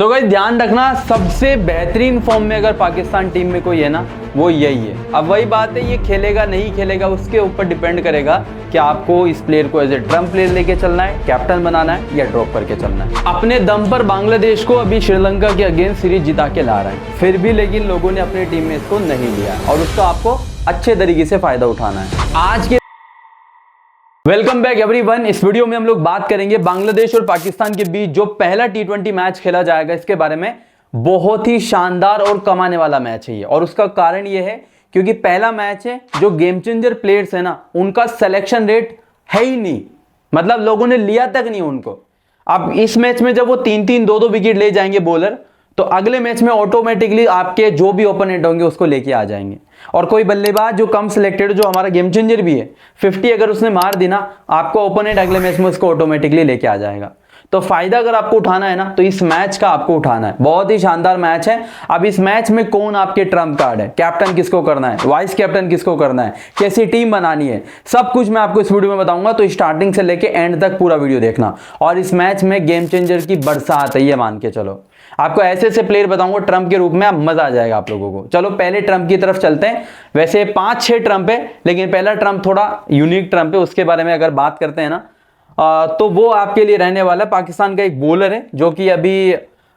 So guys ध्यान रखना, सबसे बेहतरीन फॉर्म में अगर पाकिस्तान टीम में कोई है ना वो यही है। अब वही बात है, ये खेलेगा नहीं खेलेगा उसके ऊपर डिपेंड करेगा कि आपको इस प्लेयर को एज ए ट्रम्प प्लेयर लेके चलना है, कैप्टन बनाना है या ड्रॉप करके चलना है। अपने दम पर बांग्लादेश को अभी श्रीलंका के अगेंस्ट सीरीज जिता के ला रहा है, फिर भी लेकिन लोगों ने अपनी टीम में इसको नहीं लिया और उसका आपको अच्छे तरीके से फायदा उठाना है। आज के वेलकम बैक एवरीवन। इस वीडियो में हम लोग बात करेंगे बांग्लादेश और पाकिस्तान के बीच जो पहला T20 मैच खेला जाएगा इसके बारे में। बहुत ही शानदार और कमाने वाला मैच है ये, और उसका कारण ये है क्योंकि पहला मैच है, जो गेम चेंजर प्लेयर्स है ना उनका सिलेक्शन रेट है ही नहीं, मतलब लोगों ने लिया तक नहीं उनको। अब इस मैच में जब वो 3-3 2-2 विकेट ले जाएंगे बॉलर, तो अगले मैच में ऑटोमेटिकली आपके जो भी ओपोनेंट होंगे उसको लेके आ जाएंगे। और कोई बल्लेबाज जो कम सिलेक्टेड, जो हमारा गेम चेंजर भी है, 50 अगर उसने मार दी ना, आपको ओपोनेंट अगले मैच में उसको ऑटोमेटिकली लेके आ जाएगा। तो फायदा अगर आपको उठाना है ना तो इस मैच का आपको उठाना है। बहुत ही शानदार मैच है। अब इस मैच में कौन आपके ट्रम्प कार्ड है, कैप्टन किसको करना है, वाइस कैप्टन किसको करना है, कैसी टीम बनानी है, सब कुछ मैं आपको इस वीडियो में बताऊंगा। तो स्टार्टिंग से लेके एंड तक पूरा वीडियो देखना। और इस मैच में गेम चेंजर की बरसात है, ये मान के चलो। आपको ऐसे ऐसे प्लेयर बताऊंगा ट्रम्प के रूप में, आप मजा आ जाएगा आप लोगों को। चलो पहले ट्रम्प की तरफ चलते हैं। वैसे 5-6 ट्रम्प है, लेकिन पहला ट्रम्प थोड़ा यूनिक ट्रम्प है। उसके बारे में अगर बात करते हैं ना तो वो आपके लिए रहने वाला है। पाकिस्तान का एक बॉलर है जो कि अभी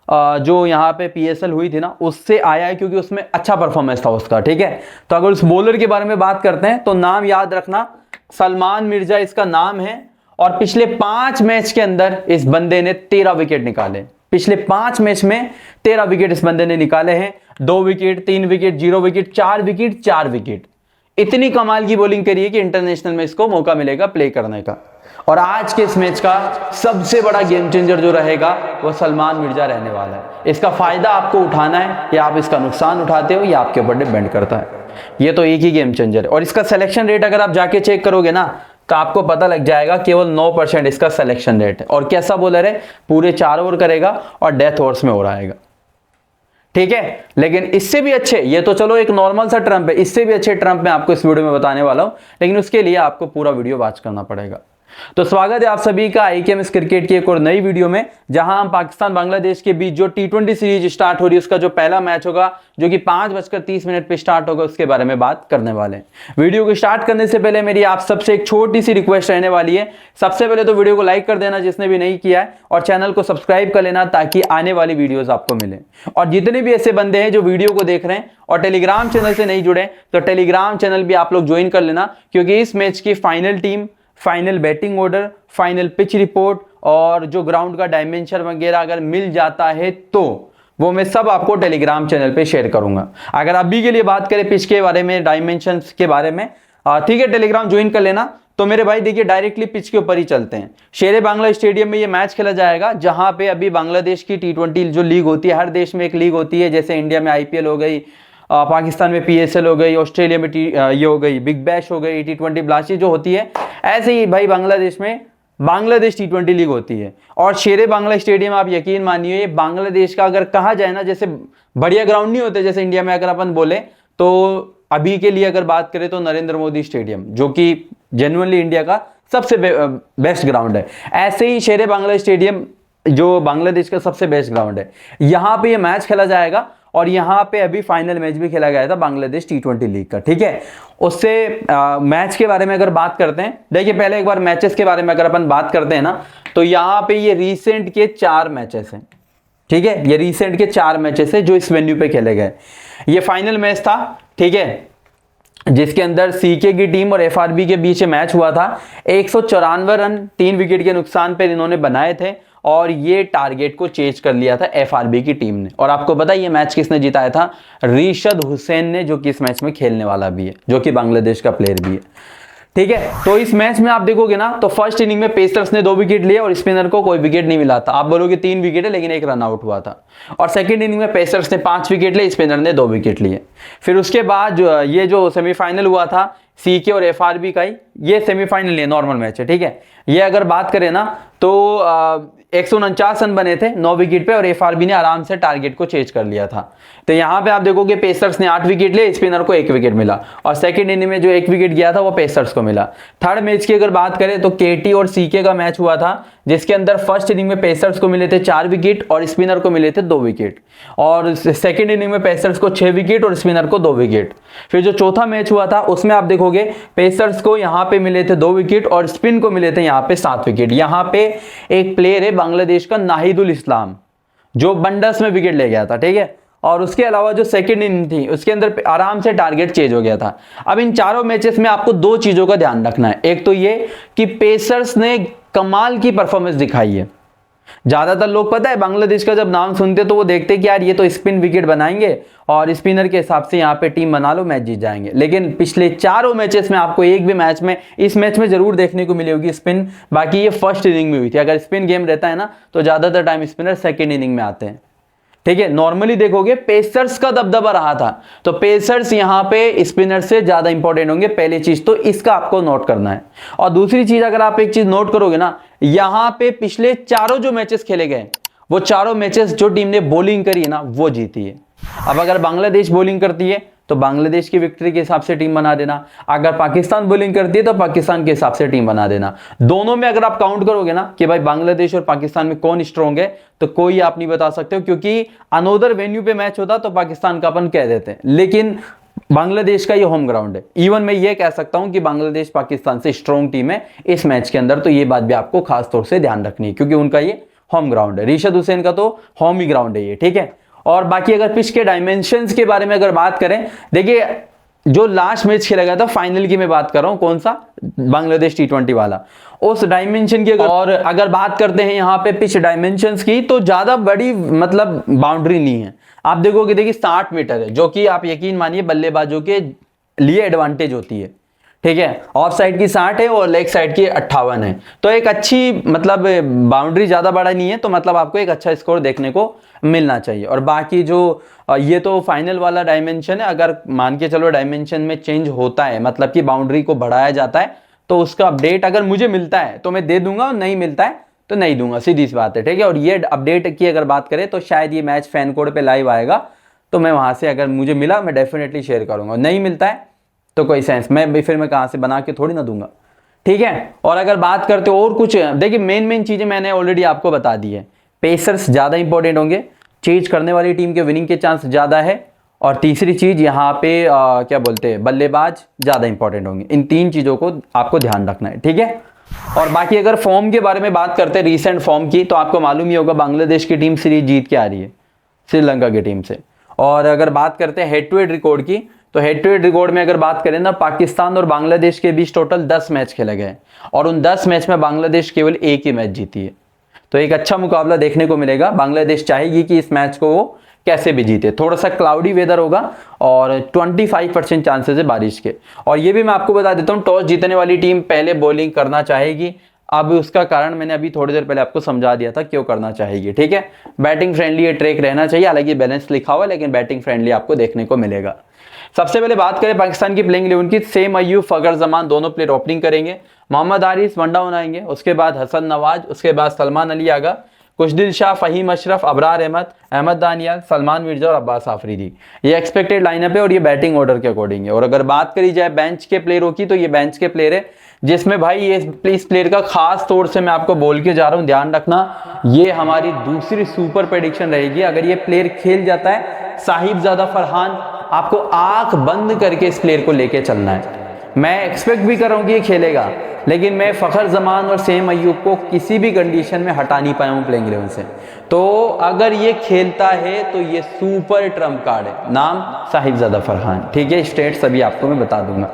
जो यहाँ पे PSL हुई थी ना उससे आया है, क्योंकि उसमें अच्छा परफॉर्मेंस था उसका। ठीक है, तो अगर उस बॉलर के बारे में बात करते हैं तो नाम याद रखना, सलमान मिर्जा इसका नाम है। और पिछले 5 मैच के अंदर इस बंदे ने 13 विकेट निकाले। पिछले 5 मैच में 13 विकेट इस बंदे ने निकाले हैं। 2 wicket, 3 wicket, 0 wicket, 4 wicket, 4 wicket. इतनी कमाल की बॉलिंग करी है कि इंटरनेशनल में इसको मौका मिलेगा प्ले करने का। और आज के इस मैच का सबसे बड़ा गेम चेंजर जो रहेगा वो सलमान मिर्जा रहने वाला है। इसका फायदा आपको उठाना है या आप इसका नुकसान उठाते हो, या आपके ऊपर डिपेंड करता है। ये तो एक ही गेम चेंजर है। और इसका सिलेक्शन रेट अगर आप जाके चेक करोगे ना तो आपको पता लग जाएगा, केवल 9% इसका सिलेक्शन रेट है। और कैसा बॉलर है, पूरे 4 ओवर करेगा और डेथ ओवर्स में हो रहेगा। ठीक है, लेकिन इससे भी अच्छे, ये तो चलो एक नॉर्मल सा ट्रम्प है, इससे भी अच्छे ट्रम्प मैं आपको इस वीडियो में बताने वाला हूं, लेकिन उसके लिए आपको पूरा वीडियो वॉच करना पड़ेगा। तो स्वागत है आप सभी का IKMS क्रिकेट की एक और नई वीडियो में, जहां हम पाकिस्तान बांग्लादेश के बीच जो T20 सीरीज स्टार्ट हो रही है उसका जो पहला मैच होगा, जो कि 5:30 पे स्टार्ट होगा, उसके बारे में बात करने वाले हैं। वीडियो को स्टार्ट करने से पहले मेरी आप सबसे एक छोटी सी रिक्वेस्ट रहने वाली है। सबसे पहले तो वीडियो को लाइक कर देना जिसने भी नहीं किया है, और चैनल को सब्सक्राइब कर लेना ताकि आने वाली वीडियोस आपको मिले। और जितने भी ऐसे बंदे हैं जो वीडियो को देख रहे हैं और टेलीग्राम चैनल से नहीं जुड़े, तो टेलीग्राम चैनल भी आप लोग ज्वाइन कर लेना, क्योंकि इस मैच की final team, final batting order, final pitch report और जो ग्राउंड का डायमेंशन वगैरह अगर मिल जाता है तो वो मैं सब आपको टेलीग्राम चैनल पे शेयर करूंगा। अगर अभी के लिए बात करें पिच के बारे में, डायमेंशंस के बारे में, ठीक है, टेलीग्राम ज्वाइन कर लेना। तो मेरे भाई देखिए, डायरेक्टली पिच के ऊपर ही चलते हैं। शेरे बांग्ला स्टेडियम में ये मैच खेला जाएगा, जहां पे अभी बांग्लादेश की T20 जो लीग होती है, हर देश में एक लीग होती है। जैसे इंडिया में IPL हो गई, पाकिस्तान में PSL हो गई, ऑस्ट्रेलिया में ये हो गई बिग बैश हो गई, T20 ब्लास्टी जो होती है, ऐसे ही भाई बांग्लादेश में बांग्लादेश T20 लीग होती है। और शेरे बांग्ला स्टेडियम आप यकीन मानिए, ये बांग्लादेश का अगर कहा जाए ना, जैसे बढ़िया ग्राउंड नहीं होते जैसे इंडिया में, अगर अपन बोले तो अभी के लिए अगर बात करें तो नरेंद्र मोदी स्टेडियम, जो कि जेन्युइनली इंडिया का सबसे बेस्ट ग्राउंड है, ऐसे ही शेरे बांग्ला स्टेडियम जो बांग्लादेश का सबसे बेस्ट ग्राउंड है, यहाँ पे ये मैच खेला जाएगा। और यहाँ पे अभी फाइनल मैच भी खेला गया था बांग्लादेश T20 लीग का। ठीक है, उससे मैच के बारे में अगर बात करते हैं, देखिए पहले एक बार मैचेस के बारे में अगर अपन बात करते हैं ना, तो यहाँ पे ये रीसेंट के 4 मैचेस हैं। ठीक है, ये रीसेंट के 4 मैचेस है जो इस वेन्यू पे खेले गए। ये फाइनल मैच था, ठीक है, जिसके अंदर CK की टीम और FRB के बीच मैच हुआ था। 194 रन 3 विकेट के नुकसान पर इन्होंने बनाए थे, और ये टारगेट को चेज कर लिया था FRB की टीम ने। और आपको पता है ये मैच किसने जिताया था, रिशद हुसैन ने, जो कि इस मैच में खेलने वाला भी है, जो कि बांग्लादेश का प्लेयर भी है। ठीक है, तो इस मैच में आप देखोगे ना तो फर्स्ट इनिंग में पेसर्स ने 2 विकेट लिए और स्पिनर को कोई विकेट नहीं मिला था। आप बोलोगे 3 विकेट है, लेकिन 1 रन आउट हुआ था। और सेकंड इनिंग में पेसर्स ने 5 विकेट लिए, स्पिनर ने 2 विकेट लिए। फिर उसके बाद ये जो सेमीफाइनल हुआ था CK और FRB का ही, ये सेमीफाइनल है, नॉर्मल मैच है। ठीक है, ये अगर बात करें ना तो 149 रन बने थे 9 विकेट पे, और FRB ने आराम से टारगेट को चेज कर लिया था। तो यहाँ पे आप देखोगे पेसर्स ने 8 विकेट लिए, स्पिनर को 1 विकेट मिला, और सेकंड इनिंग में जो 1 विकेट गया था वो पेसर्स को मिला। थर्ड मैच की अगर बात करें तो KT और CK का मैच हुआ था, जिसके अंदर फर्स्ट इनिंग में पेसर्स को मिले थे 4 विकेट और स्पिनर को मिले थे 2 विकेट, और सेकंड इनिंग में पेसर्स को 6 विकेट और स्पिनर को 2 विकेट। फिर जो चौथा मैच हुआ था उसमें आप देखोगे पेसर्स को यहाँ पे मिले थे 2 विकेट और स्पिन को मिले थे यहाँ पे 7 विकेट। यहाँ पे एक प्लेयर है बांग्लादेश का नाहिदुल इस्लाम जो बंडल्स में विकेट ले गया था, ठीक है। और उसके अलावा जो सेकंड इनिंग थी उसके अंदर आराम से टारगेट चेंज हो गया था। अब इन चारों मैचेस में आपको 2 चीजों का ध्यान रखना है। एक तो ये कि पेसर्स ने कमाल की परफॉर्मेंस दिखाई है। ज्यादातर लोग पता है बांग्लादेश का जब नाम सुनते तो वो देखते कि यार ये तो स्पिन विकेट बनाएंगे और स्पिनर के हिसाब से यहाँ पे टीम बना लो, मैच जीत जाएंगे। लेकिन पिछले चारों मैचेस में आपको एक भी मैच में, इस मैच में जरूर देखने को मिली होगी स्पिन, बाकी ये फर्स्ट इनिंग में हुई थी। अगर स्पिन गेम रहता है ना तो ज्यादातर टाइम स्पिनर सेकेंड इनिंग में आते हैं, ठीक है। नॉर्मली देखोगे पेसर्स का दबदबा रहा था, तो पेसर्स यहां पे स्पिनर से ज्यादा इंपॉर्टेंट होंगे, पहली चीज तो इसका आपको नोट करना है। और दूसरी चीज अगर आप एक चीज नोट करोगे ना, यहां पे पिछले चारों जो मैचेस खेले गए वो चारों मैचेस जो टीम ने बॉलिंग करी है ना वो जीती है। अब अगर बांग्लादेश बॉलिंग करती है तो बांग्लादेश की विक्ट्री के हिसाब से टीम बना देना, अगर पाकिस्तान बॉलिंग करती है तो पाकिस्तान के हिसाब से टीम बना देना। दोनों में अगर आप काउंट करोगे ना कि भाई बांग्लादेश और पाकिस्तान में कौन स्ट्रॉन्ग है तो कोई आप नहीं बता सकते हो, क्योंकि अनोदर वेन्यू पे मैच होता तो पाकिस्तान का अपन कह देते हैं, लेकिन बांग्लादेश का ये होम ग्राउंड है। इवन मैं ये कह सकता हूं कि बांग्लादेश पाकिस्तान से स्ट्रॉन्ग टीम है इस मैच के अंदर, तो ये बात भी आपको खास तौर से ध्यान रखनी है क्योंकि उनका ये होम ग्राउंड है। रिशद हुसैन का तो होम ही ग्राउंड है ये, ठीक है। और बाकी अगर पिच के डायमेंशंस के बारे में अगर बात करें, देखिए जो लास्ट मैच खेला गया था फाइनल की मैं बात कर रहा हूं, कौन सा, बांग्लादेश T20 वाला, उस डायमेंशन की अगर बात करते हैं यहाँ पे पिच डायमेंशंस की तो ज्यादा बड़ी मतलब बाउंड्री नहीं है। आप देखोगे, देखिए 60 मीटर है, जो कि आप यकीन मानिए बल्लेबाजों के लिए एडवांटेज होती है, ठीक है। ऑफ साइड की 60 है और लेग साइड की 58 है, तो एक अच्छी मतलब बाउंड्री ज्यादा बड़ा नहीं है, तो मतलब आपको एक अच्छा स्कोर देखने को मिलना चाहिए। और बाकी जो ये तो फाइनल वाला डायमेंशन है, अगर मान के चलो डायमेंशन में चेंज होता है, मतलब कि बाउंड्री को बढ़ाया जाता है, तो उसका अपडेट अगर मुझे मिलता है तो मैं दे दूंगा, और नहीं मिलता है तो नहीं दूंगा, सीधी सी बात है, ठीक है। और ये अपडेट की अगर बात करें तो शायद ये मैच फैन कोड पे लाइव आएगा, तो मैं वहां से अगर मुझे मिला मैं डेफिनेटली शेयर करूंगा, नहीं मिलता है तो कोई सेंस, मैं कहां से बना के थोड़ी ना दूंगा, ठीक है। और अगर बात करते हो और कुछ, देखिए मेन चीजें मैंने ऑलरेडी आपको बता दी है। पेसर्स ज्यादा इंपॉर्टेंट होंगे, चेज करने वाली टीम के विनिंग के चांस ज्यादा है, और तीसरी चीज यहाँ पे क्या बोलते हैं, बल्लेबाज ज्यादा इंपॉर्टेंट होंगे। इन 3 चीजों को आपको ध्यान रखना है, ठीक है। और बाकी अगर फॉर्म के बारे में बात करते हैं, रीसेंट फॉर्म की, तो आपको मालूम ही होगा बांग्लादेश की टीम सीरीज जीत के आ रही है श्रीलंका की टीम से। और अगर बात करते हैं हेड टू हेड रिकॉर्ड की, तो हेड टू हेड रिकॉर्ड में अगर बात करें ना, पाकिस्तान और बांग्लादेश के बीच टोटल 10 मैच खेले गए और उन 10 मैच में बांग्लादेश केवल एक ही मैच जीती है। तो एक अच्छा मुकाबला देखने को मिलेगा। बांग्लादेश चाहेगी कि इस मैच को वो कैसे भी जीते। थोड़ा सा क्लाउडी वेदर होगा और 25% चांसेस है बारिश के। और ये भी मैं आपको बता देता हूँ, टॉस जीतने वाली टीम पहले बॉलिंग करना चाहेगी। अब उसका कारण मैंने अभी थोड़ी देर पहले आपको समझा दिया था क्यों करना चाहेगी, ठीक है। बैटिंग फ्रेंडली ये ट्रैक रहना चाहिए, हालांकि बैलेंस लिखा हुआ है लेकिन बैटिंग फ्रेंडली आपको देखने को मिलेगा। सबसे पहले बात करें पाकिस्तान की प्लेइंग 11 की, सेम अय्यूब, फखर जमान दोनों प्लेयर ओपनिंग करेंगे। मोहम्मद हारिस वन डाउन आएंगे, उसके बाद हसन नवाज, उसके बाद सलमान अली आगा, कुशदिल शाह, फहीम अशरफ, अबरार अहमद, अहमद दानियाल, सलमान मिर्जा और अब्बास आफरीदी। ये एक्सपेक्टेड लाइनअप है और ये बैटिंग ऑर्डर के अकॉर्डिंग है। और अगर बात करी जाए बेंच के प्लेयरों की, तो ये बेंच के प्लेयर है जिसमें भाई ये इस प्लेयर का खास तौर से मैं आपको बोल के जा रहा हूं, ध्यान रखना, ये हमारी दूसरी सुपर प्रेडिक्शन रहेगी। अगर ये प्लेयर खेल जाता है, साहिबजादा फरहान, आपको आंख बंद करके इस प्लेयर को लेके चलना है। मैं एक्सपेक्ट भी कर रहा हूं कि ये खेलेगा, लेकिन मैं फखर जमान और सेम अय्यूब को किसी भी कंडीशन में हटा नहीं पाया हूं प्लेइंग 11 से। तो अगर ये खेलता है तो ये सुपर ट्रम्प कार्ड है, नाम साहिबजादा फरहान, ठीक है। स्टेट सभी आपको मैं बता दूंगा।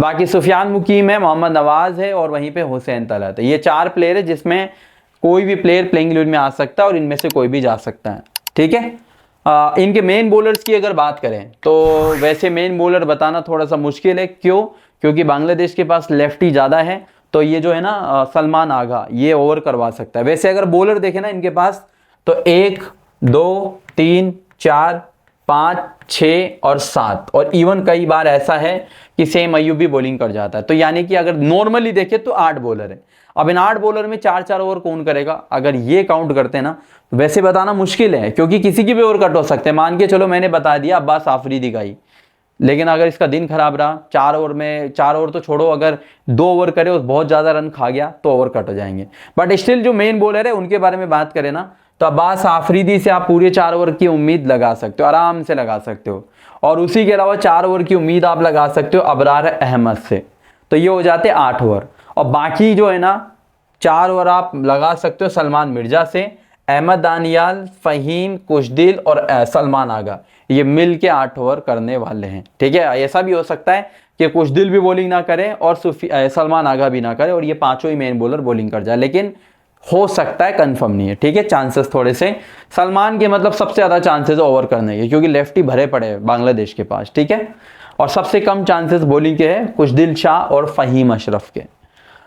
बाकी सुफियान मुकीम है, मोहम्मद नवाज है और वहीं पे हुसैन तलत है। ये 4 प्लेयर है जिसमें कोई भी प्लेयर प्लेइंग 11 में आ सकता है और इनमें से कोई भी जा सकता है, ठीक है। इनके मेन बॉलर्स की अगर बात करें तो वैसे मेन बॉलर बताना थोड़ा सा मुश्किल है, क्यों? क्योंकि बांग्लादेश के पास लेफ्टी ज्यादा है, तो ये जो है ना सलमान आगा ये ओवर करवा सकता है। वैसे अगर बॉलर देखे ना इनके पास, तो 1, 2, 3, 4, 5, 6 और 7, और इवन कई बार ऐसा है कि सेम अय्यूब भी बॉलिंग कर जाता है। तो यानी कि अगर नॉर्मली देखे तो 8 बॉलर है। अब इन 8 बॉलर में 4-4 ओवर कौन करेगा? अगर ये काउंट करते हैं ना, वैसे बताना मुश्किल है क्योंकि किसी की भी ओवर कट हो सकते हैं। मान के चलो मैंने बता दिया अब्बास आफरीदी का ही, लेकिन अगर इसका दिन खराब रहा, 4 ओवर तो छोड़ो, अगर 2 ओवर करे और बहुत ज़्यादा रन खा गया तो ओवर कट हो जाएंगे। बट स्टिल जो मेन बॉलर है उनके बारे में बात करें ना, तो अब्बास आफरीदी से आप पूरे 4 ओवर की उम्मीद लगा सकते हो, आराम से लगा सकते हो। और उसी के अलावा 4 ओवर की उम्मीद आप लगा सकते हो अबरार अहमद से, तो ये हो जाते 8 ओवर। और बाकी जो है ना 4 ओवर आप लगा सकते हो सलमान मिर्जा से, अहमद दानियाल, फ़हीम, कुशदिल और सलमान आगा, ये मिल के 8 ओवर करने वाले हैं। ठीक है, ऐसा भी हो सकता है कि कुशदिल भी बॉलिंग ना करे और सलमान आगा भी ना करे और ये पांचों ही मेन बॉलर बॉलिंग कर जाए, लेकिन हो सकता है, कंफर्म नहीं है। ठीक है, चांसेस थोड़े से सलमान के मतलब सबसे ज़्यादा चांसेस ओवर करने के, क्योंकि लेफ्टी भरे पड़े हैं बांग्लादेश के पास। ठीक है, और सबसे कम चांसेस बॉलिंग के हैं कुशदिल शाह और फ़हीम अशरफ के।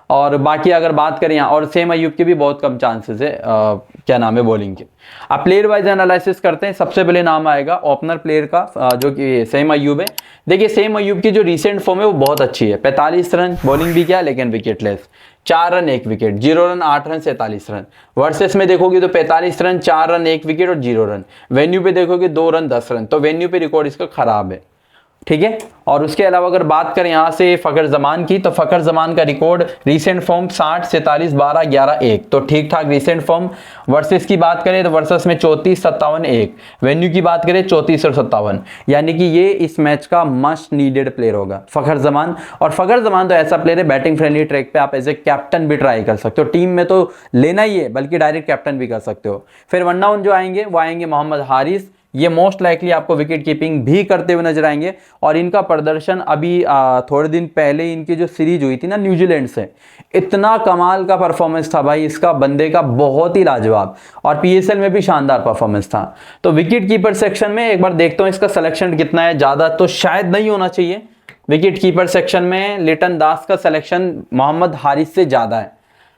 और बाकी अगर बात करें यहाँ, और सेम अयूब के भी बहुत कम चांसेस है क्या नाम है बॉलिंग के। अब प्लेयर वाइज एनालिसिस करते हैं। सबसे पहले नाम आएगा ओपनर प्लेयर का जो कि सेम अयूब है। देखिए सेम अयूब की जो रिसेंट फॉर्म है वो बहुत अच्छी है। 45 रन बॉलिंग भी किया लेकिन wicket less, 4 run 1 wicket, 0 run 8 run 47 run. Versus में देखोगे तो 45 रन 4 रन 1 विकेट और 0 रन। वेन्यू पे देखोगे 2 रन 10 रन, तो वेन्यू पे रिकॉर्ड इसका खराब है। ठीक है, और उसके अलावा अगर बात करें यहाँ से फ़खर जमान की, तो फ़खर जमान का रिकॉर्ड रीसेंट फॉर्म 60, 47, 12, 11, 1, तो ठीक ठाक रीसेंट फॉर्म। वर्सेस की बात करें तो वर्सेस में 34, 57, 1, वेन्यू की बात करें 34 और 57, यानी कि ये इस मैच का मस्ट नीडेड प्लेयर होगा फ़खर जमान। और फ़खर जमान तो ऐसा प्लेयर है बैटिंग फ्रेंडली ट्रैक पे आप एज ए कैप्टन भी ट्राई कर सकते हो, टीम में तो लेना ही है बल्कि डायरेक्ट कैप्टन भी कर सकते हो। फिर 1 डाउन जो आएंगे वो आएंगे मोहम्मद हारिस, ये मोस्ट लाइकली आपको विकेट कीपिंग भी करते हुए नजर आएंगे। और इनका प्रदर्शन अभी थोड़े दिन पहले इनकी जो सीरीज हुई थी ना न्यूजीलैंड से, इतना कमाल का परफॉर्मेंस था भाई इसका, बंदे का बहुत ही लाजवाब, और पीएसएल में भी शानदार परफॉर्मेंस था। तो विकेट कीपर सेक्शन में एक बार देखता हूँ इसका सिलेक्शन कितना है, ज़्यादा तो शायद नहीं होना चाहिए। विकेट कीपर सेक्शन में लिटन दास का सिलेक्शन मोहम्मद हारिस से ज़्यादा है।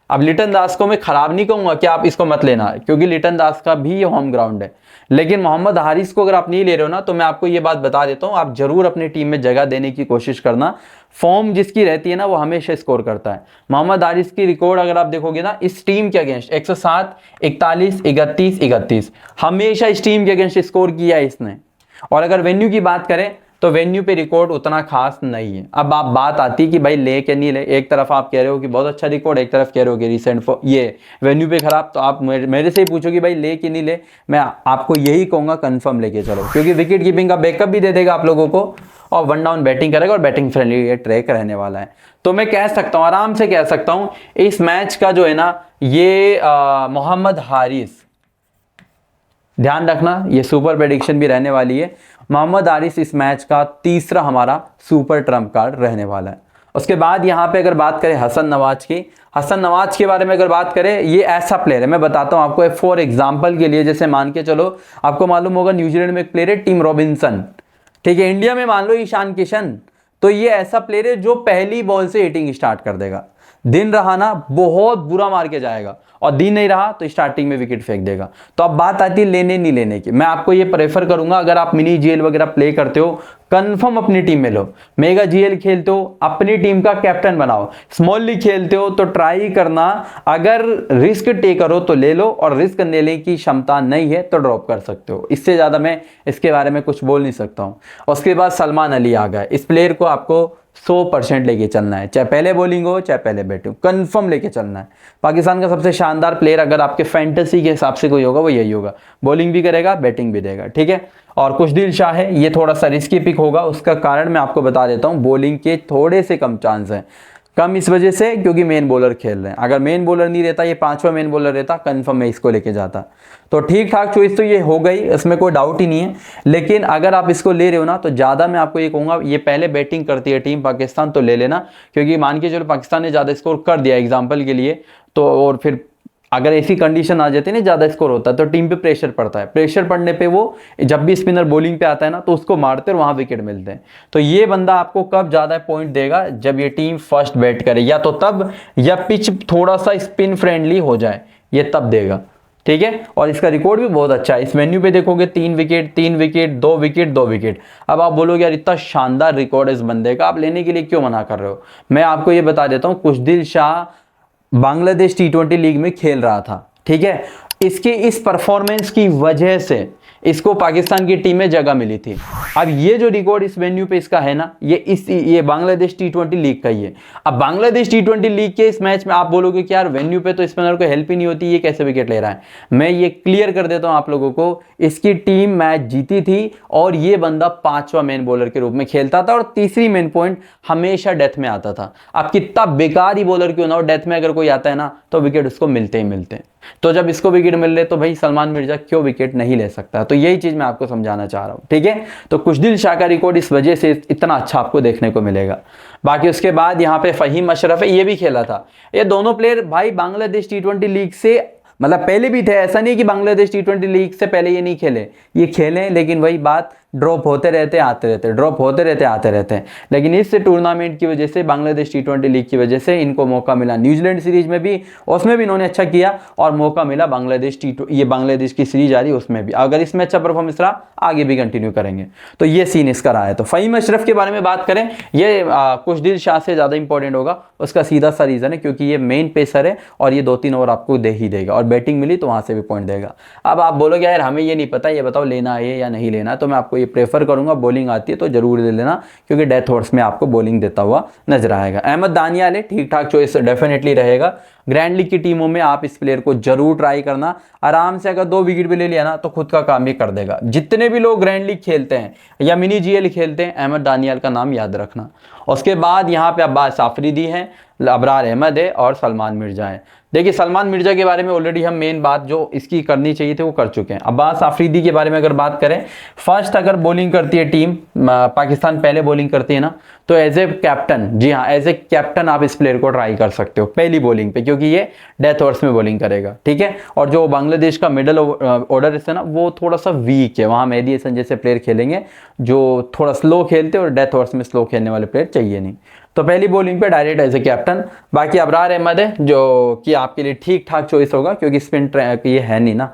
अब लिटन दास को मैं खराब नहीं कहूँगा कि आप इसको मत लेना, क्योंकि लिटन दास का भी ये होम ग्राउंड है, लेकिन मोहम्मद हारिस को अगर आप नहीं ले रहे हो ना, तो मैं आपको ये बात बता देता हूँ, आप जरूर अपनी टीम में जगह देने की कोशिश करना। फॉर्म जिसकी रहती है ना वो हमेशा स्कोर करता है। मोहम्मद हारिस की रिकॉर्ड अगर आप देखोगे ना इस टीम के अगेंस्ट 107, 41, 31, 31 हमेशा इस टीम के अगेंस्ट स्कोर किया है इसने। और अगर वेन्यू की बात करें तो वेन्यू पे रिकॉर्ड उतना खास नहीं है। अब आप बात आती कि भाई ले के नहीं ले, एक तरफ आप कह रहे हो कि बहुत अच्छा रिकॉर्ड, एक तरफ कह रहे हो कि रिसेंट ये वेन्यू पे खराब, तो आप मेरे से ही पूछो कि भाई ले कि नहीं ले, मैं आपको यही कहूँगा कंफर्म लेके चलो, क्योंकि विकेट कीपिंग का बैकअप भी दे देगा आप लोगों को और 1 डाउन बैटिंग करेगा और बैटिंग फ्रेंडली ट्रैक रहने वाला है। तो मैं कह सकता हूँ, आराम से कह सकता हूँ इस मैच का जो है ना ये मोहम्मद हारिस, ध्यान रखना ये सुपर प्रेडिक्शन भी रहने वाली है, मोहम्मद हारिस इस मैच का तीसरा हमारा सुपर ट्रम्प कार्ड रहने वाला है। उसके बाद यहाँ पे अगर बात करें हसन नवाज की, हसन नवाज के बारे में अगर बात करें, ये ऐसा प्लेयर है, मैं बताता हूँ आपको फॉर एग्जांपल के लिए, जैसे मान के चलो आपको मालूम होगा न्यूजीलैंड में एक प्लेयर है टिम रॉबिन्सन, ठीक है, इंडिया में मान लो ईशान किशन, तो ये ऐसा प्लेयर है जो पहली बॉल से हिटिंग स्टार्ट कर देगा। दिन रहा ना बहुत बुरा मार के जाएगा, और दिन नहीं रहा तो स्टार्टिंग में विकेट फेंक देगा। तो अब बात आती है लेने नहीं लेने की, मैं आपको ये प्रेफर करूंगा अगर आप मिनी जीएल वगैरह प्ले करते हो कंफर्म अपनी टीम में लो। मेगा जीएल खेलते हो अपनी टीम का कैप्टन बनाओ। स्मॉल लीग खेलते हो तो ट्राई करना, अगर रिस्क टेकर हो तो ले लो, और रिस्क लेने की क्षमता नहीं है तो ड्रॉप कर सकते हो। इससे ज्यादा मैं इसके बारे में कुछ बोल नहीं सकता हूं। उसके बाद सलमान अली आ गए, इस प्लेयर को आपको 100% लेके चलना है, चाहे पहले बॉलिंग हो चाहे पहले बैटिंग, कंफर्म लेके चलना है। पाकिस्तान का सबसे शानदार प्लेयर अगर आपके फैंटेसी के हिसाब से कोई होगा वो यही होगा, बॉलिंग भी करेगा बैटिंग भी देगा। ठीक है, और कुशदिल शाह है, ये थोड़ा सा रिस्की पिक होगा, उसका कारण मैं आपको बता देता हूँ, बॉलिंग के थोड़े से कम चांस हैं, कम इस वजह से क्योंकि मेन बॉलर खेल रहे हैं। अगर मेन बॉलर नहीं रहता, ये 5वां मेन बॉलर रहता, कंफर्म मैं इसको लेके जाता। तो ठीक ठाक चॉइस तो ये हो गई, इसमें कोई डाउट ही नहीं है। लेकिन अगर आप इसको ले रहे हो ना तो ज़्यादा मैं आपको ये कहूँगा, ये पहले बैटिंग करती है टीम पाकिस्तान तो ले लेना, क्योंकि मान के चलो पाकिस्तान ने ज़्यादा स्कोर कर दिया एग्जाम्पल के लिए, तो और फिर अगर ऐसी कंडीशन आ जाती है ना ज़्यादा स्कोर होता है तो टीम पे प्रेशर पड़ता है, प्रेशर पड़ने पे वो जब भी स्पिनर बॉलिंग पे आता है ना तो उसको मारते और वहाँ विकेट मिलते हैं। तो ये बंदा आपको कब ज़्यादा पॉइंट देगा, जब ये टीम फर्स्ट बैट करे, या तो तब या पिच थोड़ा सा स्पिन फ्रेंडली हो जाए, ये तब देगा। ठीक है, और इसका रिकॉर्ड भी बहुत अच्छा है। इस मेन्यू पे देखोगे 3 विकेट 3 विकेट 2 विकेट 2 विकेट। अब आप बोलोगे यार इतना शानदार रिकॉर्ड है इस बंदे का, आप लेने के लिए क्यों मना कर रहे हो? मैं आपको ये बता देता हूँ, कुशदिल शाह बांग्लादेश T20 लीग में खेल रहा था, ठीक है, इसके इस परफॉर्मेंस की वजह से इसको पाकिस्तान की टीम में जगह मिली थी। अब ये जो रिकॉर्ड इस वेन्यू पे इसका है ना, ये बांग्लादेश T20 लीग का ही है। अब बांग्लादेश T20 लीग के इस मैच में आप बोलोगे कि यार वेन्यू पे तो स्पिनर को हेल्प ही नहीं होती, ये कैसे विकेट ले रहा है। मैं ये क्लियर कर देता हूं आप लोगों को, इसकी टीम मैच जीती थी और ये बंदा 5वां मेन बॉलर के रूप में खेलता था और तीसरी मेन पॉइंट हमेशा डेथ में आता था। अब कितना बेकार ही बॉलर क्यों ना हो, डेथ में अगर कोई आता है ना तो विकेट उसको मिलते ही मिलते हैं। तो जब इसको विकेट मिल रहे तो भाई सलमान मिर्जा क्यों विकेट नहीं ले सकता। तो यही चीज मैं आपको समझाना चाह रहा हूं, ठीक है। तो खुशदिल शाह का रिकॉर्ड इस वजह से इतना अच्छा आपको देखने को मिलेगा। बाकी उसके बाद यहाँ पे फहीम अशरफ है, ये भी खेला था। ये दोनों प्लेयर भाई बांग्लादेश T20 लीग से मतलब पहले भी थे, ऐसा नहीं कि बांग्लादेश T20 लीग से पहले ये नहीं खेले, ये खेले, लेकिन वही बात ड्रॉप होते रहते आते रहते, ड्रॉप होते रहते आते रहते हैं। लेकिन इस टूर्नामेंट की वजह से, बांग्लादेश T20 लीग की वजह से इनको मौका मिला न्यूजीलैंड सीरीज में भी, उसमें भी इन्होंने अच्छा किया और मौका मिला बांग्लादेश ये बांग्लादेश की सीरीज आ रही उसमें भी। अगर इसमें अच्छा परफॉर्मेंस रहा आगे भी कंटिन्यू करेंगे। तो ये सीन इसका रहा है। तो फहीम अशरफ के बारे में बात करें, ये खुशदिल शाह से ज़्यादा इंपॉर्टेंट होगा। उसका सीधा सा रीज़न है क्योंकि ये मेन पेसर है और ये 2-3 ओवर आपको दे ही देगा और बैटिंग मिली तो वहाँ से भी पॉइंट देगा। अब आप बोलोगे यार हमें ये नहीं पता, ये बताओ लेना है या नहीं लेना, तो मैं आपको ये प्रेफर करूँगा, बॉलिंग आती है तो जरूर ले लेना क्योंकि डेथ ओवर्स में आपको बॉलिंग देता हुआ नजर आएगा। अहमद दानियाल है, ठीक ठाक चॉइस डेफिनेटली रहेगा। ग्रैंड लीग की टीमों में आप इस प्लेयर को जरूर ट्राई करना। आराम से अगर 2 विकेट भी ले लिया ना तो खुद का काम ही कर देगा। जितने भी लोग ग्रैंड लीग खेलते हैं या मिनी GL खेलते हैं, अहमद दानियाल का नाम याद रखना। उसके बाद यहाँ पे अब्बास आफरीदी हैं, अबरार अहमद है और सलमान मिर्जा है। देखिए सलमान मिर्जा के बारे में ऑलरेडी हम मेन बात जो इसकी करनी चाहिए थी वो कर चुके हैं। अब्बास आफरीदी के बारे में अगर बात करें, फर्स्ट अगर बॉलिंग करती है टीम पाकिस्तान, पहले बॉलिंग करती है ना, तो एज ए कैप्टन, जी हाँ एज ए कैप्टन आप इस प्लेयर को ट्राई कर सकते हो पहली बॉलिंग पे, क्योंकि ये डेथ ओवर्स में बॉलिंग करेगा, ठीक है। और जो बांग्लादेश का मिडल ऑर्डर है ना वो थोड़ा सा वीक है, वहाँ मेहदी हसन जैसे प्लेयर खेलेंगे जो थोड़ा स्लो खेलते और डेथ ओवर्स में स्लो खेलने वाले प्लेयर चाहिए नहीं। तो पहली बॉलिंग पे डायरेक्ट एज ए कैप्टन। बाकी अबरार अहमद है जो कि आपके लिए ठीक ठाक चॉइस होगा क्योंकि स्पिन ये है नहीं ना,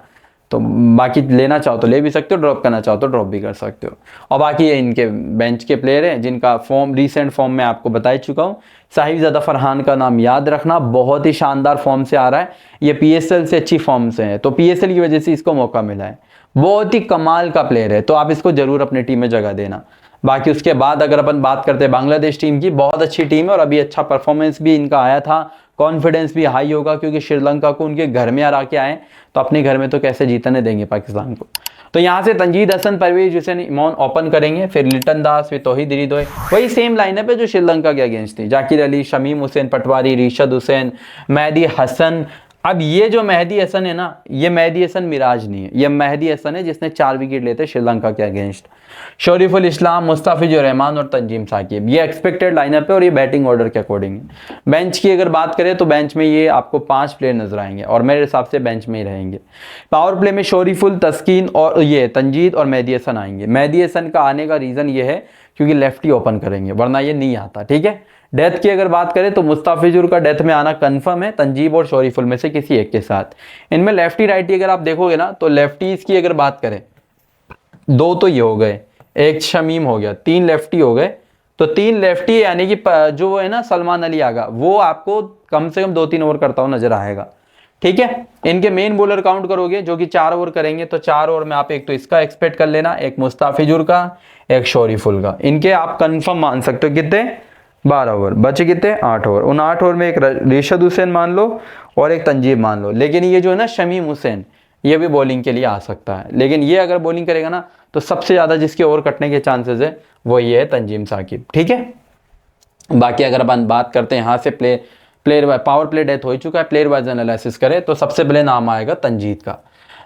तो बाकी लेना चाहो तो ले भी सकते हो, ड्रॉप करना चाहो तो ड्रॉप भी कर सकते हो। और बाकी ये इनके बेंच के प्लेयर हैं जिनका फॉर्म रिसेंट फॉर्म में आपको बता चुका हूँ। साहिबजादा फरहान का नाम याद रखना, बहुत ही शानदार फॉर्म से आ रहा है, ये PSL से अच्छी फॉर्म से है, तो PSL की वजह से इसको मौका मिला है। बहुत ही कमाल का प्लेयर है, तो आप इसको जरूर अपनी टीम में जगह देना। बाकी उसके बाद अगर अपन बात करते हैं बांग्लादेश टीम की, बहुत अच्छी टीम है और अभी अच्छा परफॉर्मेंस भी इनका आया था, कॉन्फिडेंस भी हाई होगा क्योंकि श्रीलंका को उनके घर में हरा के आए, तो अपने घर में तो कैसे जीतने देंगे पाकिस्तान को। तो यहाँ से तंजीद हसन, परवेज हुसैन इमॉन ओपन करेंगे, फिर लिटन दास, फिर तौहीद रिदोय, वही सेम लाइनअप है जो श्रीलंका के अगेंस्ट थी। जाकिर अली, शमीम हुसैन पटवारी, रिशद हुसैन, मेहदी हसन। अब ये जो मेहदी हसन है ना, ये मेहदी हसन मिराज नहीं है, ये मेहदी हसन है जिसने 4 विकेट लेते श्रीलंका के अगेंस्ट। शरीफुल इस्लाम, मुस्तफिजुर रहमान और तंजीम साकिब, ये एक्सपेक्टेड लाइनअप है और ये बैटिंग ऑर्डर के अकॉर्डिंग है। बेंच की अगर बात करें तो बेंच में ये आपको 5 प्लेयर नजर आएंगे और मेरे हिसाब से बेंच में ही रहेंगे। पावर प्ले में शरीफुल, तस्कीन और ये तंजीद और मेहदी हसन आएंगे। मेहदी हसन का आने का रीजन ये है क्योंकि लेफ्टी ओपन करेंगे, वरना ये नहीं आता, ठीक है। डेथ की अगर बात करें तो मुस्तफिजुर का डेथ में आना कंफर्म है, तंजीब और शरीफुल में से किसी एक के साथ। इनमें लेफ्टी राइटी अगर आप देखोगे ना तो लेफ्टीज की अगर बात करें, 2 तो ये हो गए, एक शमीम हो गया, 3 लेफ्टी हो गए। तो 3 लेफ्टी यानी कि जो है ना सलमान अली आगा, वो आपको कम से कम 2-3 ओवर करता हुआ नजर आएगा, ठीक है। इनके मेन बॉलर काउंट करोगे जो कि 4 ओवर करेंगे, तो 4 ओवर में आप एक तो इसका एक्सपेक्ट कर लेना, एक मुस्तफिजुर का, एक शरीफुल का। इनके आप कंफर्म मान सकते हो कितने, 12 ओवर बचे, कितने 8 ओवर। उन 8 ओवर में एक रिशद हुसैन मान लो और एक तंजीब मान लो। लेकिन ये जो है ना शमीम हुसैन, ये भी बॉलिंग के लिए आ सकता है, लेकिन ये अगर बॉलिंग करेगा ना तो सबसे ज्यादा जिसके ओवर कटने के चांसेस है वो ये है तंजीम साकिब, ठीक है। बाकी अगर अपन बात करते हैं यहाँ से प्लेयर पावर प्ले डेथ हो चुका है, प्लेयर वाइज एनालिसिस करें तो सबसे पहले नाम आएगा तंजीद का।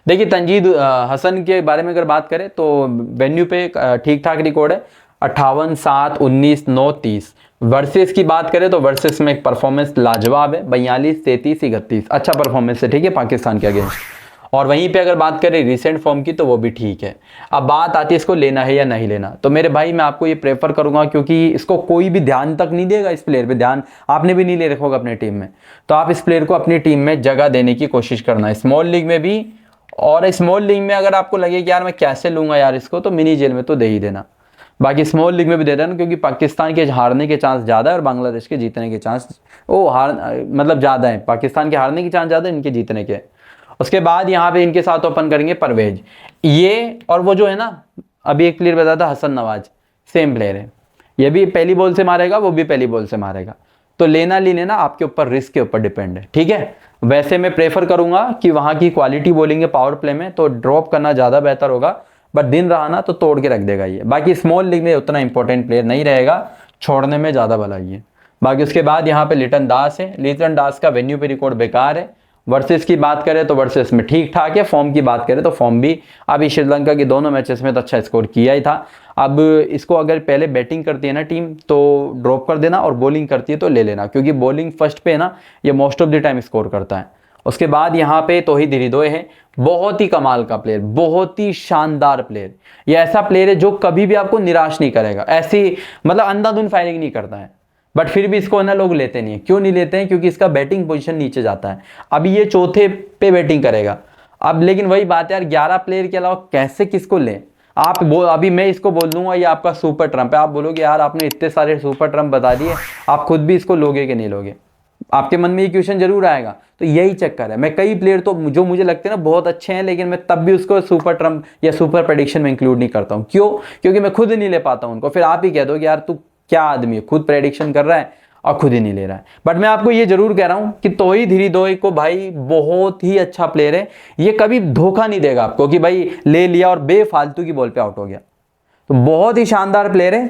देखिए तंजीद हसन के बारे में अगर बात करें तो वेन्यू पे ठीक ठाक रिकॉर्ड है, 58, 7, 19, 9, 30। वर्सेस की बात करें तो वर्सेस में एक परफॉर्मेंस लाजवाब है, 42, 33, 31, अच्छा परफॉर्मेंस है, ठीक है, पाकिस्तान के अगेंस्ट। और वहीं पे अगर बात करें रिसेंट फॉर्म की तो वो भी ठीक है। अब बात आती है इसको लेना है या नहीं लेना, तो मेरे भाई मैं आपको ये प्रेफर करूंगा क्योंकि इसको कोई भी ध्यान तक नहीं देगा, इस प्लेयर पे ध्यान आपने भी नहीं ले रखा होगा अपने टीम में, तो आप इस प्लेयर को अपनी टीम में जगह देने की कोशिश करना, स्मॉल लीग में भी। और स्मॉल लीग में अगर आपको लगे कि यार मैं कैसे लूंगा यार इसको, तो मिनी जेल में तो दे ही देना, बाकी स्मॉल लीग में भी दे देना, क्योंकि पाकिस्तान के हारने के चांस ज़्यादा है और बांग्लादेश के जीतने के चांस मतलब ज़्यादा है। पाकिस्तान के हारने के चांस ज़्यादा है, इनके जीतने के। उसके बाद यहाँ पे इनके साथ ओपन करेंगे परवेज, ये और वो जो है ना अभी एक प्लेयर बताया था हसन नवाज, सेम प्लेयर है, ये भी पहली बॉल से मारेगा, वो भी पहली बॉल से मारेगा। तो लेना नहीं लेना आपके ऊपर, रिस्क के ऊपर डिपेंड है, ठीक है। वैसे मैं प्रेफर करूंगा कि वहां की क्वालिटी बॉलिंग है पावर प्ले में, तो ड्रॉप करना ज़्यादा बेहतर होगा, बट दिन रहा ना तो तोड़ के रख देगा ये। बाकी स्मॉल लीग में उतना इंपॉर्टेंट प्लेयर नहीं रहेगा, छोड़ने में ज़्यादा भलाई है। बाकी उसके बाद यहाँ पे लिटन दास है, लिटन दास का वेन्यू पे रिकॉर्ड बेकार है। वर्सेस की बात करें तो वर्सेस में ठीक ठाक है, फॉर्म की बात करें तो फॉर्म भी अभी श्रीलंका के दोनों मैचेस में तो अच्छा स्कोर किया ही था। अब इसको अगर पहले बैटिंग करती है ना टीम तो ड्रॉप कर देना, और बॉलिंग करती है तो ले लेना, क्योंकि बॉलिंग फर्स्ट पे है ना ये most of the time score करता है। उसके बाद यहाँ पे तौहीद हृदय है, बहुत ही कमाल का प्लेयर, बहुत ही शानदार प्लेयर। ये ऐसा प्लेयर है जो कभी भी आपको निराश नहीं करेगा, ऐसी मतलब अंधाधुंध फायरिंग नहीं करता है, बट फिर भी इसको ना लोग लेते नहीं है। क्यों नहीं लेते हैं? क्योंकि इसका बैटिंग पोजीशन नीचे जाता है। अभी ये चौथे पे बैटिंग करेगा अब, लेकिन वही बात है यार, 11 प्लेयर के अलावा कैसे किसको लें आप? अभी मैं इसको बोल दूंगा ये आपका सुपर ट्रम्प है, आप बोलोगे यार आपने इतने सारे सुपर ट्रम्प बता दिए, आप खुद भी इसको लोगे कि नहीं लोगे? आपके मन में ये क्वेश्चन जरूर आएगा। तो यही चक्कर है, मैं कई प्लेयर तो जो मुझे लगते हैं ना बहुत अच्छे हैं, लेकिन मैं तब भी उसको सुपर ट्रम्प या सुपर प्रेडिक्शन में इंक्लूड नहीं करता हूँ। क्यों? क्योंकि मैं खुद नहीं ले पाता हूँ उनको। फिर आप ही कह दो कि यार तू क्या आदमी है, खुद प्रेडिक्शन कर रहा है और खुद ही नहीं ले रहा है। बट मैं आपको ये जरूर कह रहा हूं कि तौहीद हृदय को भाई बहुत ही अच्छा प्लेयर है, ये कभी धोखा नहीं देगा आपको कि भाई ले लिया और बेफालतू की बॉल पे आउट हो गया। तो बहुत ही शानदार प्लेयर है,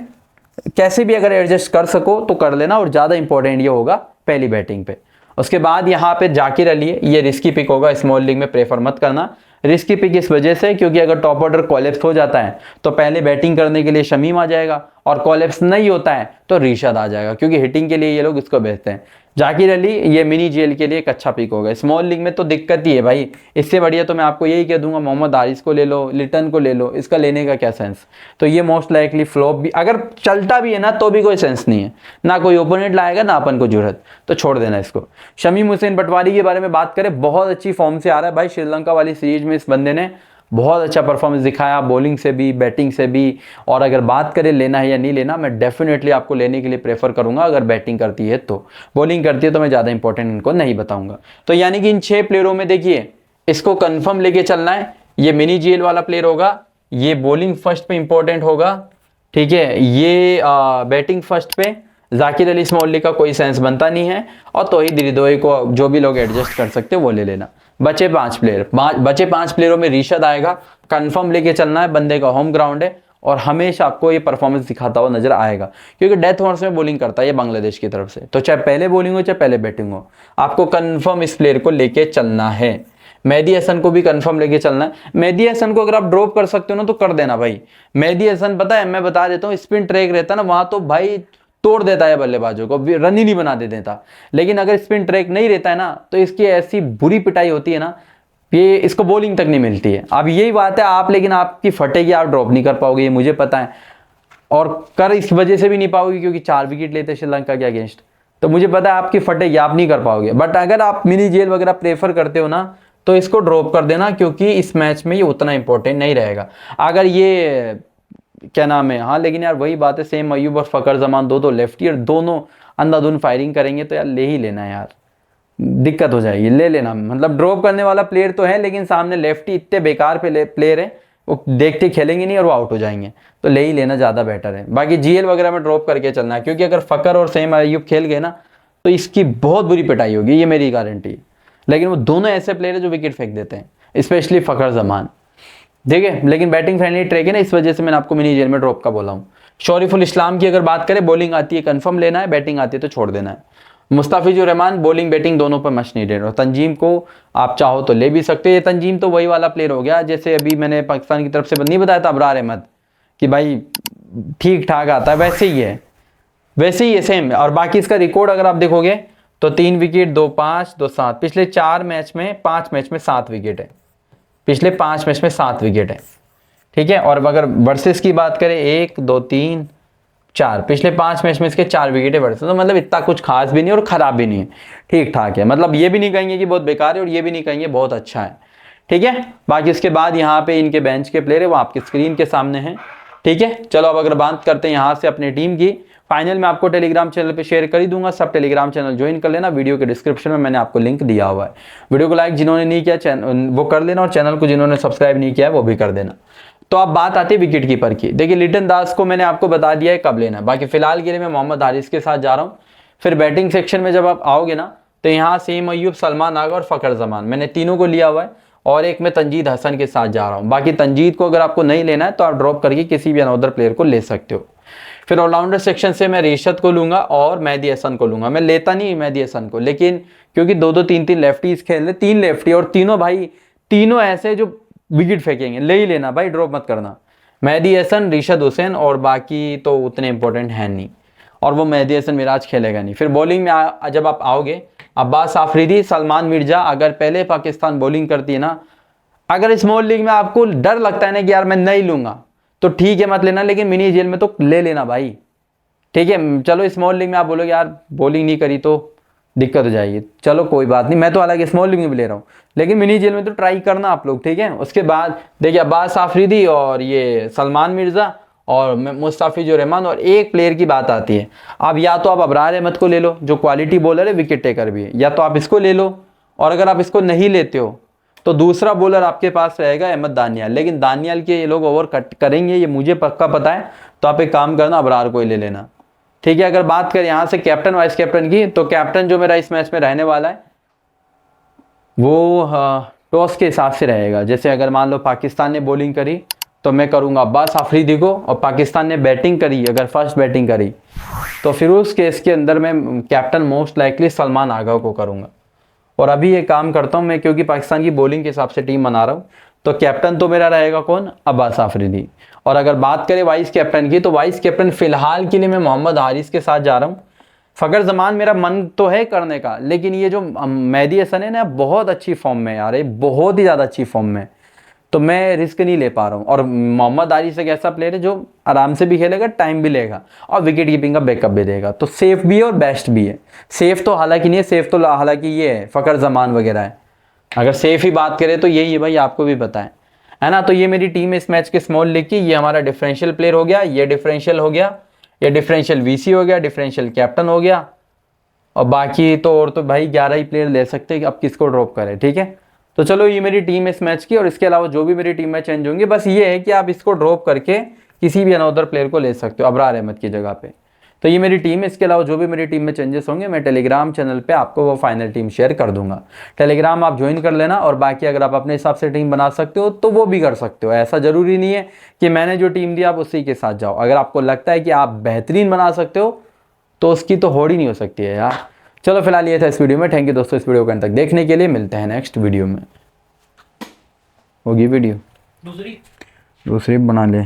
कैसे भी अगर एडजस्ट कर सको तो कर लेना, और ज्यादा इंपॉर्टेंट ये होगा पहली बैटिंग पे। उसके बाद यहाँ पे जाकिर अली है, ये रिस्की पिक होगा, स्मॉल लीग में प्रेफर मत करना। रिस्की पिक इस वजह से क्योंकि अगर टॉप ऑर्डर कॉलेप्स हो जाता है तो पहले बैटिंग करने के लिए शमीम आ जाएगा, और कॉलेप्स नहीं होता है तो रिशाद आ जाएगा, क्योंकि हिटिंग के लिए ये लोग इसको भेजते हैं। जाकिर अली ये मिनी जेल के लिए एक अच्छा पिक होगा। स्मॉल लीग में तो दिक्कत ही है भाई, इससे बढ़िया तो मैं आपको यही कह दूंगा मोहम्मद हारिस को ले लो, लिटन को ले लो, इसका लेने का क्या सेंस? तो ये मोस्ट लाइकली फ्लॉप भी, अगर चलता भी है ना तो भी कोई सेंस नहीं है, ना कोई ओपोनेंट लाएगा ना अपन को जरूरत, तो छोड़ देना इसको। शमीम हुसैन पटवारी के बारे में बात करें, बहुत अच्छी फॉर्म से आ रहा है भाई, श्रीलंका वाली सीरीज में इस बंदे ने बहुत अच्छा परफॉर्मेंस दिखाया, बॉलिंग से भी बैटिंग से भी। और अगर बात करें लेना है या नहीं लेना, मैं डेफिनेटली आपको लेने के लिए प्रेफर करूंगा अगर बैटिंग करती है तो। बॉलिंग करती है तो मैं ज़्यादा इंपॉर्टेंट इनको नहीं बताऊंगा। तो यानी कि इन 6 प्लेयरों में देखिए इसको कंफर्म लेके चलना है। ये मिनी जीएल वाला प्लेयर होगा, ये बॉलिंग फर्स्ट पे इंपॉर्टेंट होगा, ठीक है, ये बैटिंग फर्स्ट पे। जाकिर अली स्मॉल लीग का कोई सेंस बनता नहीं है, और तौहीद हृदय को जो भी लोग एडजस्ट कर सकते हैं वो ले लेना। बचे 5 प्लेयर, बचे 5 प्लेयरों में रिशाद आएगा, कंफर्म लेके चलना है, बंदे का होम ग्राउंड है और हमेशा आपको ये परफॉर्मेंस दिखाता हुआ नजर आएगा, क्योंकि डेथ ओवर्स में बॉलिंग करता है ये बांग्लादेश की तरफ से। तो चाहे पहले बॉलिंग हो चाहे पहले बैटिंग हो, आपको कंफर्म इस प्लेयर को लेके चलना है। मेहदी हसन को भी कंफर्म लेके चलना है। मेहदी हसन को अगर आप ड्रॉप कर सकते हो ना तो कर देना भाई। मेहदी हसन पता है, मैं बता देता हूँ, स्पिन ट्रैक रहता है ना वहां तो भाई तोड़ देता है बल्लेबाजों को, रन ही नहीं बना देता। लेकिन अगर स्पिन ट्रैक नहीं रहता है ना तो इसकी ऐसी बुरी पिटाई होती है ना, ये इसको बॉलिंग तक नहीं मिलती है। अब यही बात है आप, लेकिन आपकी फटेगी, आप ड्रॉप नहीं कर पाओगे, ये मुझे पता है, और कर इस वजह से भी नहीं पाओगे क्योंकि 4 विकेट लेते श्रीलंका के अगेंस्ट, तो मुझे पता है आपकी फटेगी, आप नहीं कर पाओगे। बट अगर आप मिनी जेल वगैरह प्रेफर करते हो ना तो इसको ड्रॉप कर देना, क्योंकि इस मैच में ये उतना इंपॉर्टेंट नहीं रहेगा। अगर ये क्या नाम है, हाँ लेकिन यार वही बात है, सेम अयूब और फकर जमान दो लेफ्टी और दोनों अंधाधुंध फायरिंग करेंगे तो यार ले ही लेना है यार, दिक्कत हो जाएगी। ले लेना, मतलब ड्रॉप करने वाला प्लेयर तो है लेकिन सामने लेफ्टी इतने बेकार प्लेयर है, वो देखते खेलेंगे नहीं और वो आउट हो जाएंगे, तो ले ही लेना ज़्यादा बेटर है। बाकी जीएल वगैरह में ड्रॉप करके चलना है, क्योंकि अगर फकर और सेम अयूब खेल गए ना तो इसकी बहुत बुरी पिटाई होगी, ये मेरी गारंटी है। लेकिन वो दोनों ऐसे प्लेयर है जो विकेट फेंक देते हैं, स्पेशली फकर जमान, ठीक है। लेकिन बैटिंग फ्रेंडली ट्रैक है ना, इस वजह से मैंने आपको मिनी जेल में ड्रॉप का बोला हूँ। शरीफुल इस्लाम की अगर बात करें, बॉलिंग आती है कंफर्म लेना है, बैटिंग आती है तो छोड़ देना है। मुस्ताफिजुर रहमान बॉलिंग बैटिंग दोनों पर मस्ट नीडेड, और तंजीम को आप चाहो तो ले भी सकते हो। ये तंजीम तो वही वाला प्लेयर हो गया जैसे अभी मैंने पाकिस्तान की तरफ से नहीं बताया था अबरार अहमद कि भाई ठीक ठाक आता है, वैसे ही है, वैसे ही है सेम। और बाकी इसका रिकॉर्ड अगर आप देखोगे तो 3 विकेट 2-5 2-7, पिछले 4 मैच में 5 मैच में 7 विकेट है, पिछले 5 मैच में 7 विकेट है, ठीक है। और अगर वर्सेस की बात करें 1 2 3 4, पिछले 5 मैच में इसके 4 विकेट है वर्सेस, तो मतलब इतना कुछ खास भी नहीं और खराब भी नहीं है, ठीक ठाक है। मतलब ये भी नहीं कहेंगे कि बहुत बेकार है और ये भी नहीं कहेंगे बहुत अच्छा है, ठीक है। बाकी उसके बाद यहाँ पे इनके बेंच के प्लेयर है वो आपके स्क्रीन के सामने हैं, ठीक है। चलो अब अगर बात करते हैं यहाँ से अपनी टीम की, फाइनल में आपको टेलीग्राम चैनल पे शेयर कर ही दूंगा, सब टेलीग्राम चैनल ज्वाइन कर लेना। वीडियो के डिस्क्रिप्शन में मैंने आपको लिंक दिया हुआ है। वीडियो को लाइक जिन्होंने नहीं किया चैनल वो कर लेना, और चैनल को जिन्होंने सब्सक्राइब नहीं किया है वो भी कर देना। तो अब बात आती है विकेट कीपर की। देखिए लिटन दास को मैंने आपको बता दिया है कब लेना है, बाकी फिलहाल के लिए मैं मोहम्मद हारिस के साथ जा रहा हूँ। फिर बैटिंग सेक्शन में जब आप आओगे ना तो यहाँ सीम अयूब, सलमान आगा और फ़खर जमान, मैंने तीनों को लिया हुआ है, और एक मैं तंजीद हसन के साथ जा रहा हूँ। बाकी तंजीद को अगर आपको नहीं लेना है तो आप ड्रॉप करके किसी भी अनदर प्लेयर को ले सकते हो। फिर ऑलराउंडर सेक्शन से मैं रिशद को लूंगा और मेहदी हसन को लूंगा। मैं लेता नहीं मेहदी हसन को, लेकिन क्योंकि 2-2 3-3 लेफ्टीज खेल रहे, 3 लेफ्टी और तीनों भाई तीनों ऐसे जो विकेट फेंकेंगे, ले ही लेना भाई, ड्रॉप मत करना। मेहदी हसन, रिशद हुसैन, और बाकी तो उतने इंपॉर्टेंट हैं नहीं, और वो मेहदी हसन मिराज खेलेगा नहीं। फिर बॉलिंग में जब आप आओगे, अब्बास आफरीदी, सलमान मिर्जा, अगर पहले पाकिस्तान बॉलिंग करती है ना, अगर स्मॉल लीग में आपको डर लगता है ना कि यार मैं नहीं लूंगा तो ठीक है मत लेना, लेकिन मिनी जेल में तो ले लेना भाई, ठीक है। चलो स्मॉल लीग में आप बोलोगे यार बॉलिंग नहीं करी तो दिक्कत हो जाएगी, चलो कोई बात नहीं, मैं तो हालांकि स्मॉल लीग में भी ले रहा हूँ, लेकिन मिनी जेल में तो ट्राई करना आप लोग, ठीक है। उसके बाद देखिए अब्बास आफरीदी और ये सलमान मिर्जा और मुस्ताफिजुर रहमान, और एक प्लेयर की बात आती है, अब या तो आप अबरार अहमद को ले लो जो क्वालिटी बॉलर है, विकेट टेकर भी है, या तो आप इसको ले लो, और अगर आप इसको नहीं लेते हो तो दूसरा बॉलर आपके पास रहेगा अहमद दानियाल, लेकिन दानियाल के ये लोग ओवर कट करेंगे ये मुझे पक्का पता है, तो आप एक काम करना अबरार को ही ले लेना, ठीक है। अगर बात करें यहाँ से कैप्टन वाइस कैप्टन की, तो कैप्टन जो मेरा इस मैच में रहने वाला है वो टॉस के हिसाब से रहेगा। जैसे अगर मान लो पाकिस्तान ने बॉलिंग करी तो मैं करूँगा अब्बास आफरीदी को, और पाकिस्तान ने बैटिंग करी, अगर फर्स्ट बैटिंग करी तो फिर उस केस के अंदर मैं कैप्टन मोस्ट लाइकली सलमान आगा को करूँगा। और अभी ये काम करता हूँ मैं, क्योंकि पाकिस्तान की बॉलिंग के हिसाब से टीम बना रहा हूँ, तो कैप्टन तो मेरा रहेगा कौन, अब्बास आफरीदी। और अगर बात करें वाइस कैप्टन की, तो वाइस कैप्टन फिलहाल के लिए मैं मोहम्मद हारिस के साथ जा रहा हूँ। फ़खर जमान मेरा मन तो है करने का, लेकिन ये जो मेहदी हसन है ना बहुत अच्छी फॉर्म में यार, बहुत ही ज़्यादा अच्छी फॉर्म में, तो मैं रिस्क नहीं ले पा रहा हूँ। और मोहम्मद हारिस एक ऐसा प्लेयर है जो आराम से भी खेलेगा, टाइम भी लेगा, और विकेट कीपिंग का बैकअप भी देगा, तो सेफ भी है और बेस्ट भी है। सेफ तो हालांकि नहीं है, सेफ तो हालांकि ये है फ़खर जमान वगैरह है। अगर सेफ ही बात करें तो यही है भाई, आपको भी पता है ना। तो ये मेरी टीम है इस मैच के स्मॉल लीग की। ये हमारा डिफरेंशियल प्लेयर हो गया, ये डिफरेंशियल हो गया, ये डिफरेंशियल वीसी हो गया, डिफरेंशियल कैप्टन हो गया, और बाकी तो और तो भाई 11 ही प्लेयर ले सकते हैं, अब किसको ड्रॉप करें, ठीक है। तो चलो ये मेरी टीम है इस मैच की, और इसके अलावा जो भी मेरी टीम में चेंज होंगे, बस ये है कि आप इसको ड्रॉप करके किसी भी अनदर प्लेयर को ले सकते हो अबरार अहमद की जगह पे। तो ये मेरी टीम है, इसके अलावा जो भी मेरी टीम में चेंजेस होंगे मैं टेलीग्राम चैनल पे आपको वो फाइनल टीम शेयर कर दूंगा। टेलीग्राम आप ज्वाइन कर लेना, और बाकी अगर आप अपने हिसाब से टीम बना सकते हो तो वो भी कर सकते हो। ऐसा ज़रूरी नहीं है कि मैंने जो टीम दी आप उसी के साथ जाओ। अगर आपको लगता है कि आप बेहतरीन बना सकते हो तो उसकी तो होड़ ही नहीं हो सकती है यार। चलो फिलहाल ये था इस वीडियो में। थैंक यू दोस्तों इस वीडियो को अंत तक देखने के लिए। मिलते हैं नेक्स्ट वीडियो में। होगी वीडियो दूसरी बना ले।